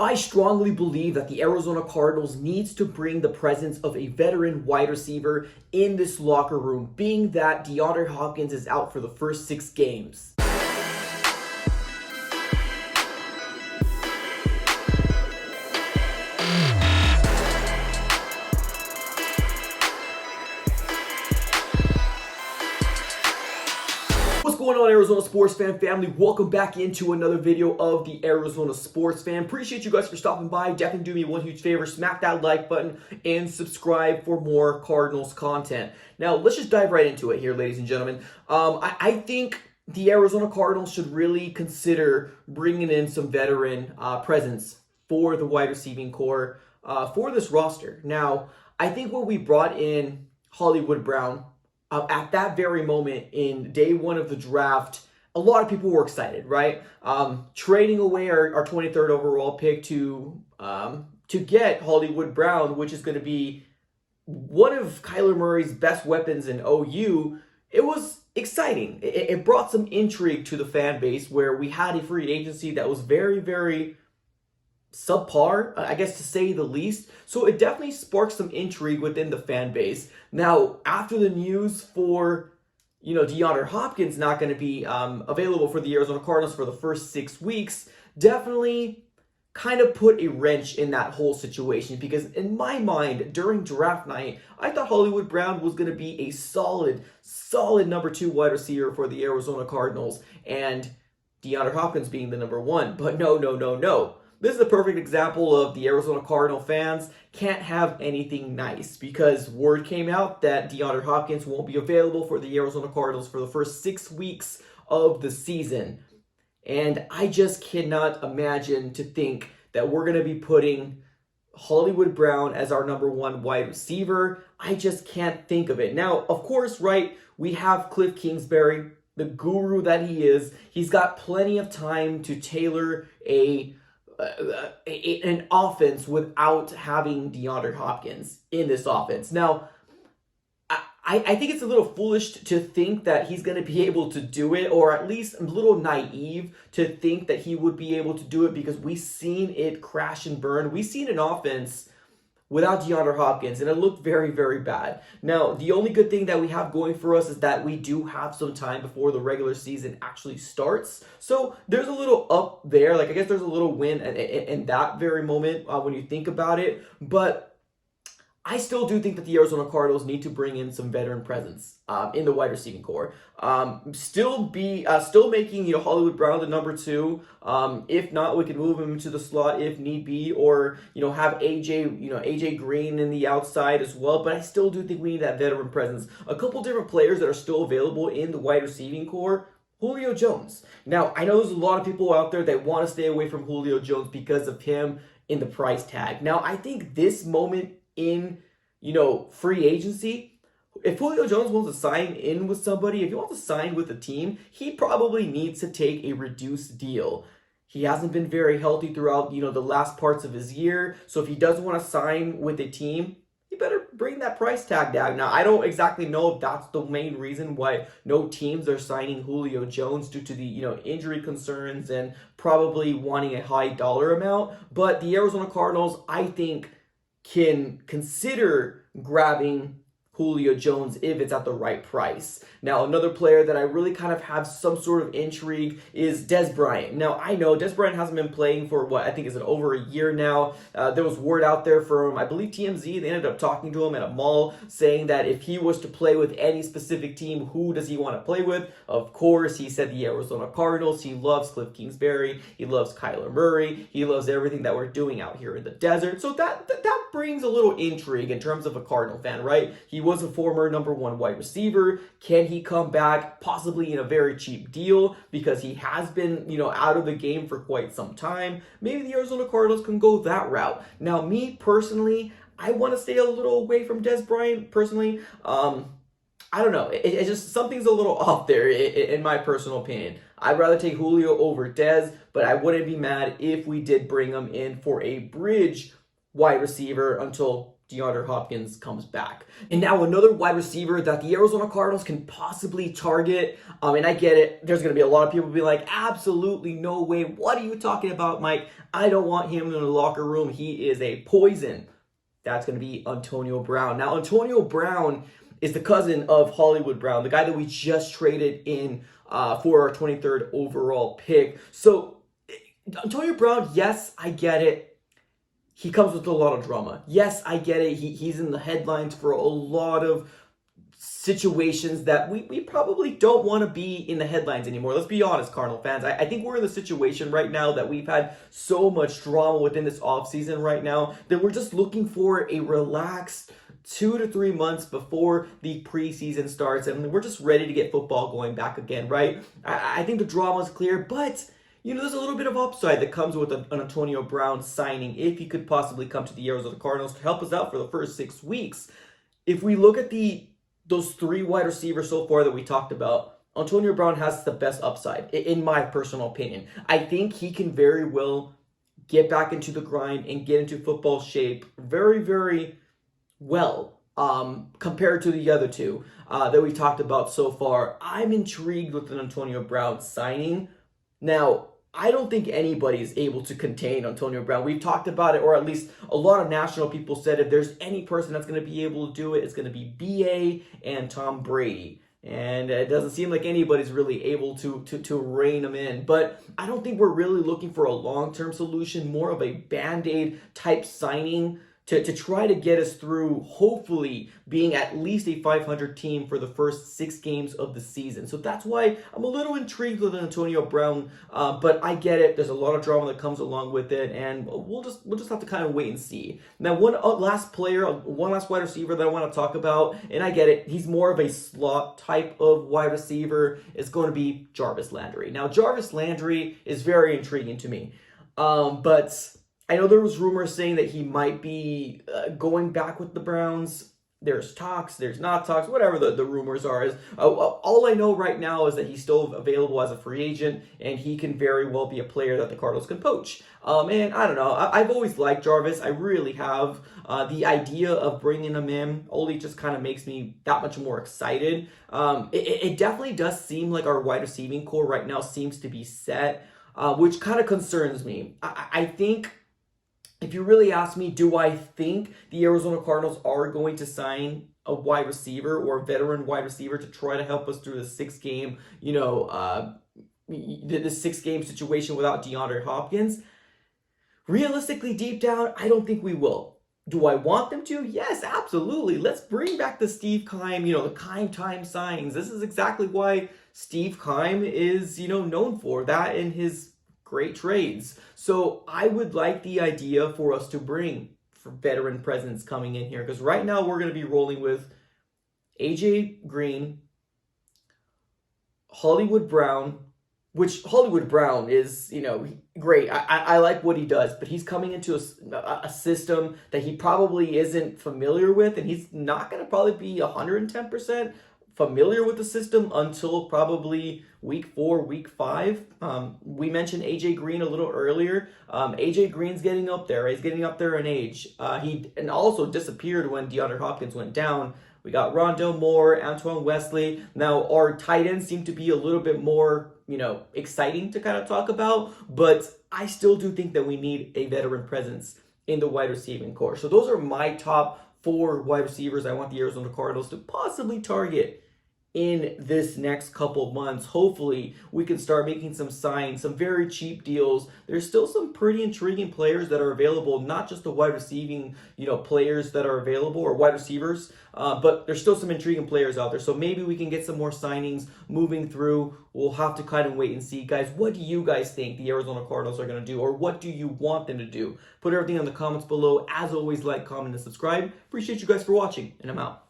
I strongly believe that the Arizona Cardinals needs to bring the presence of a veteran wide receiver in this locker room, being that DeAndre Hopkins is out for the first 6 games. What's going on, Arizona sports fan family? Welcome back into another video of the Arizona Sports Fan. Appreciate you guys for stopping by. Definitely do me one huge favor, smack that like button and subscribe for more Cardinals content. Now, let's just dive right into it here, ladies and gentlemen. I think the Arizona Cardinals should really consider bringing in some veteran presence for the wide receiving core for this roster. Now, I think when we brought in Hollywood Brown, at that very moment in day one of the draft, a lot of people were excited, right? Trading away our 23rd overall pick to get Hollywood Brown, which is going to be one of Kyler Murray's best weapons in OU, it was exciting. It brought some intrigue to the fan base where we had a free agency that was very, very subpar, I guess, to say the least. So it definitely sparked some intrigue within the fan base. Now, after the news for, DeAndre Hopkins not going to be available for the Arizona Cardinals for the first 6 weeks, definitely kind of put a wrench in that whole situation, because in my mind, during draft night, I thought Hollywood Brown was going to be a solid number 2 wide receiver for the Arizona Cardinals, and DeAndre Hopkins being the number 1. But no. This is a perfect example of the Arizona Cardinal fans can't have anything nice, because word came out that DeAndre Hopkins won't be available for the Arizona Cardinals for the first 6 weeks of the season. And I just cannot imagine to think that we're going to be putting Hollywood Brown as our number 1 wide receiver. I just can't think of it. Now, of course, right, we have Cliff Kingsbury, the guru that he is. He's got plenty of time to tailor an offense without having DeAndre Hopkins in this offense. Now, I think it's a little foolish to think that he's going to be able to do it, or at least a little naive to think that he would be able to do it, because we've seen it crash and burn. We've seen an offense without DeAndre Hopkins, and it looked very, very bad. Now, the only good thing that we have going for us is that we do have some time before the regular season actually starts. So there's a little up there. I guess there's a little win in that very moment when you think about it. But I still do think that the Arizona Cardinals need to bring in some veteran presence in the wide receiving core. Still making Hollywood Brown the number 2. If not, we can move him into the slot if need be, or have AJ Green in the outside as well. But I still do think we need that veteran presence. A couple different players that are still available in the wide receiving core. Julio Jones. Now, I know there's a lot of people out there that want to stay away from Julio Jones because of him in the price tag. Now, I think this moment in free agency, if Julio Jones wants to sign in with somebody, if he wants to sign with a team, he probably needs to take a reduced deal. He hasn't been very healthy throughout the last parts of his year. So if he does want to sign with a team, he better bring that price tag down. Now, I don't exactly know if that's the main reason why no teams are signing Julio Jones, due to the injury concerns and probably wanting a high dollar amount. But the Arizona Cardinals, I think, can consider grabbing Julio Jones if it's at the right price. Now, another player that I really kind of have some sort of intrigue is Dez Bryant. Now, I know Dez Bryant hasn't been playing for what I think is over a year now. There was word out there from, I believe, TMZ. They ended up talking to him at a mall, saying that if he was to play with any specific team, who does he want to play with? Of course, he said the Arizona Cardinals. He loves Cliff Kingsbury. He loves Kyler Murray. He loves everything that we're doing out here in the desert. So that brings a little intrigue in terms of a Cardinal fan, right? He was a former number 1 wide receiver. Can he come back possibly in a very cheap deal, because he has been, out of the game for quite some time? Maybe the Arizona Cardinals can go that route. Now, me personally, I want to stay a little away from Dez Bryant personally. I don't know. It's just something's a little off there in my personal opinion. I'd rather take Julio over Dez, but I wouldn't be mad if we did bring him in for a bridge wide receiver until DeAndre Hopkins comes back. And now another wide receiver that the Arizona Cardinals can possibly target. And I get it. There's going to be a lot of people be like, absolutely no way. What are you talking about, Mike? I don't want him in the locker room. He is a poison. That's going to be Antonio Brown. Now, Antonio Brown is the cousin of Hollywood Brown, the guy that we just traded in for our 23rd overall pick. So, Antonio Brown, yes, I get it. He comes with a lot of drama. Yes, I get it. He's in the headlines for a lot of situations that we probably don't want to be in the headlines anymore. Let's be honest, Cardinal fans. I think we're in the situation right now that we've had so much drama within this offseason right now that we're just looking for a relaxed 2 to 3 months before the preseason starts, and we're just ready to get football going back again, right? I think the drama is clear, but there's a little bit of upside that comes with an Antonio Brown signing if he could possibly come to the Arizona Cardinals to help us out for the first 6 weeks. If we look at those 3 wide receivers so far that we talked about, Antonio Brown has the best upside, in my personal opinion. I think he can very well get back into the grind and get into football shape very, very well compared to the other 2 that we talked about so far. I'm intrigued with an Antonio Brown signing. Now, I don't think anybody is able to contain Antonio Brown. We've talked about it, or at least a lot of national people said if there's any person that's going to be able to do it, it's going to be BA and Tom Brady. And it doesn't seem like anybody's really able to rein him in. But I don't think we're really looking for a long-term solution, more of a Band-Aid type signing to try to get us through, hopefully, being at least a 500 team for the first 6 games of the season. So that's why I'm a little intrigued with Antonio Brown, but I get it. There's a lot of drama that comes along with it, and we'll just have to kind of wait and see. Now, one last wide receiver that I want to talk about, and I get it, he's more of a slot type of wide receiver, is going to be Jarvis Landry. Now, Jarvis Landry is very intriguing to me, but I know there was rumors saying that he might be going back with the Browns. There's talks, there's not talks, whatever the rumors are. All I know right now is that he's still available as a free agent, and he can very well be a player that the Cardinals can poach. And I don't know. I've always liked Jarvis. I really have. The idea of bringing him in only just kind of makes me that much more excited. It definitely does seem like our wide receiving core right now seems to be set, which kind of concerns me. I think, if you really ask me, do I think the Arizona Cardinals are going to sign a wide receiver or a veteran wide receiver to try to help us through the 6-game, the 6-game situation without DeAndre Hopkins? Realistically, deep down, I don't think we will. Do I want them to? Yes, absolutely. Let's bring back the Steve Keim, the Keim time signs. This is exactly why Steve Keim is, known for that in his great trades. So I would like the idea for us to bring for veteran presence coming in here, because right now we're going to be rolling with AJ Green, Hollywood Brown, which Hollywood Brown is, great. I like what he does, but he's coming into a system that he probably isn't familiar with, and he's not going to probably be 110% familiar with the system until probably week 4, week 5. We mentioned AJ Green a little earlier. AJ Green's getting up there. He's getting up there in age. He also disappeared when DeAndre Hopkins went down. We got Rondell Moore, Antoine Wesley. Now, our tight ends seem to be a little bit more, exciting to kind of talk about, but I still do think that we need a veteran presence in the wide receiving core. So those are my top 4 wide receivers I want the Arizona Cardinals to possibly target in this next couple months. Hopefully we can start making some signs, some very cheap deals. There's still some pretty intriguing players that are available, not just the wide receiving, players that are available, or wide receivers, but there's still some intriguing players out there. So maybe we can get some more signings moving through. We'll have to kind of wait and see. Guys, what do you guys think the Arizona Cardinals are going to do, or what do you want them to do? Put everything in the comments below. As always, like, comment, and subscribe. Appreciate you guys for watching, and I'm out.